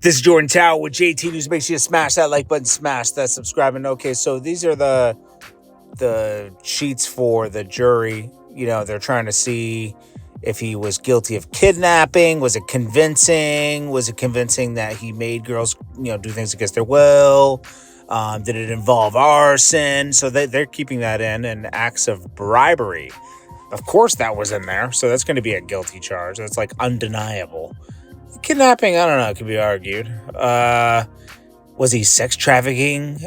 This is Jordan Tower with JT News. Make sure you smash that like button, smash that subscribe. And okay, so these are the sheets for the jury. You know, they're trying to see if he was guilty of kidnapping. Was it convincing? Was it convincing that he made girls, do things against their will? Did it involve arson? So they're keeping that in, and acts of bribery. Of course, that was in there. So that's going to be a guilty charge. That's like undeniable. Kidnapping, I don't know, it could be argued. Was he sex trafficking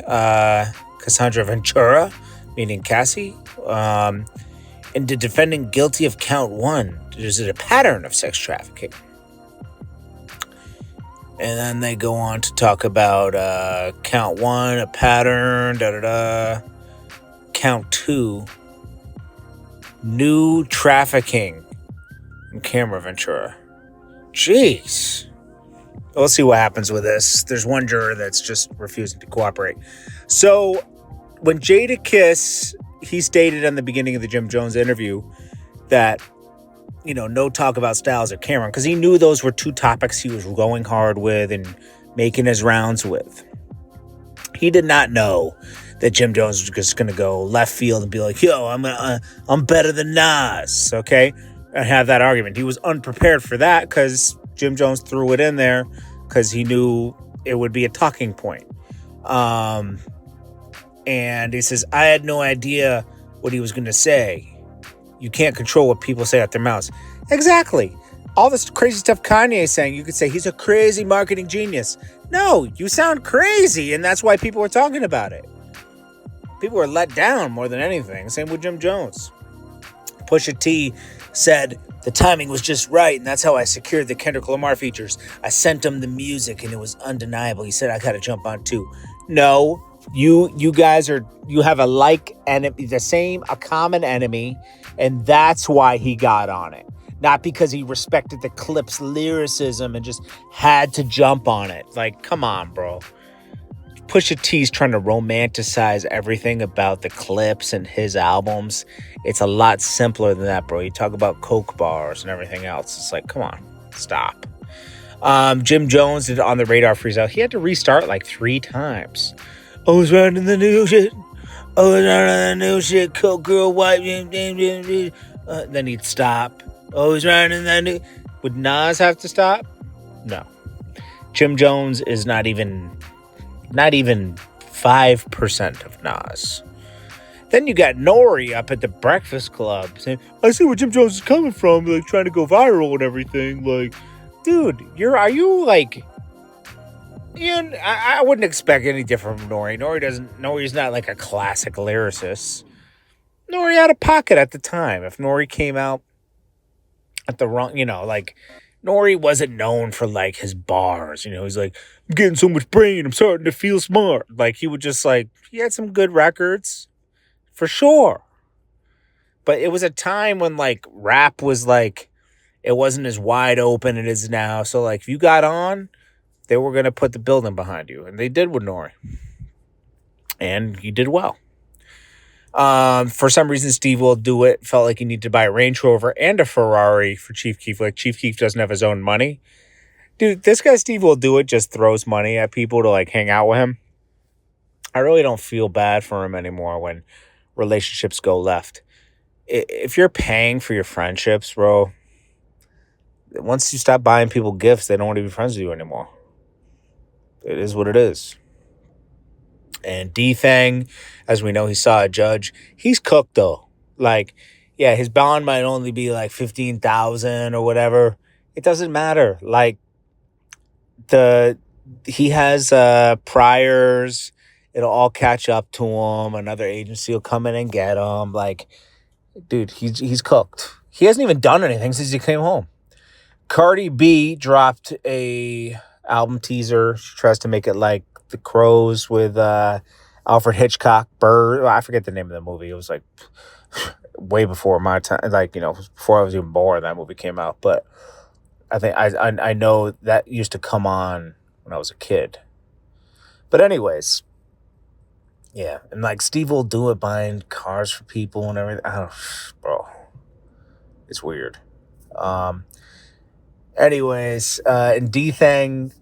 Cassandra Ventura, meaning Cassie? And did defendant guilty of count one? Is it a pattern of sex trafficking? And then they go on to talk about count one, a pattern, count two, new trafficking in Camera Ventura. Jeez. We'll see what happens with this. There's one juror that's just refusing to cooperate. So when Jadakiss, he stated in the beginning of the Jim Jones interview that, no talk about Styles or Cameron, because he knew those were two topics he was going hard with and making his rounds with. He did not know that Jim Jones was just going to go left field and be like, yo, I'm better than Nas, okay? And have that argument. He was unprepared for that because Jim Jones threw it in there because he knew it would be a talking point. And he says, I had no idea what he was going to say. You can't control what people say out their mouths. Exactly. All this crazy stuff Kanye is saying, you could say he's a crazy marketing genius. No, you sound crazy, and that's why people are talking about it. People were let down more than anything. Same with Jim Jones. Pusha T said the timing was just right, and that's how I secured the Kendrick Lamar features. I sent him the music, and it was undeniable. He said I got to jump on too. No, you guys you have a common enemy, and that's why he got on it. Not because he respected the Clip's lyricism and just had to jump on it. Like, come on, bro. Pusha T's trying to romanticize everything about the Clips and his albums. It's a lot simpler than that, bro. You talk about Coke bars and everything else. It's like, come on, stop. Jim Jones did On the Radar freeze out. He had to restart like 3 times. I was riding the new shit. Coke girl, white. Then he'd stop. I was riding that new. Would Nas have to stop? No. Jim Jones is not even 5% of Nas. Then you got Nore up at the Breakfast Club saying, I see where Jim Jones is coming from, like trying to go viral and everything. Like, dude, I wouldn't expect any different from Nore. Nore's not like a classic lyricist. Nore out of pocket at the time. If Nore came out at the wrong, Nore wasn't known for like his bars. He's like, I'm getting so much brain, I'm starting to feel smart. Like he would just he had some good records for sure. But it was a time when rap was it wasn't as wide open as it is now. So if you got on, they were going to put the building behind you. And they did with Nore. And he did well. For some reason, SteveWillDoIt felt like he needed to buy a Range Rover and a Ferrari for Chief Keef. Like Chief Keef doesn't have his own money. Dude, this guy SteveWillDoIt just throws money at people to hang out with him. I really don't feel bad for him anymore when relationships go left. If you're paying for your friendships, bro, once you stop buying people gifts, they don't want to be friends with you anymore. It is what it is. And D-Thang, as we know, he saw a judge. He's cooked, though. His bond might only be $15,000 or whatever. It doesn't matter. He has priors. It'll all catch up to him. Another agency will come in and get him. Dude, he's cooked. He hasn't even done anything since he came home. Cardi B dropped a album teaser. She tries to make it like The Crows with Alfred Hitchcock. Bird. I forget the name of the movie. It was way before my time. Before I was even born, that movie came out. But I think I know that used to come on when I was a kid. But anyways, yeah, and SteveWillDoIt buying cars for people and everything. Bro, it's weird. Anyways, and D-Thang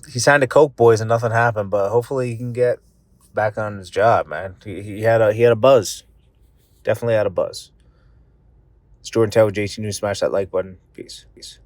he signed to Coke Boys and nothing happened, but hopefully he can get back on his job, man. He had a buzz. Definitely had a buzz. It's Jordan Taylor with JT News. Smash that like button. Peace.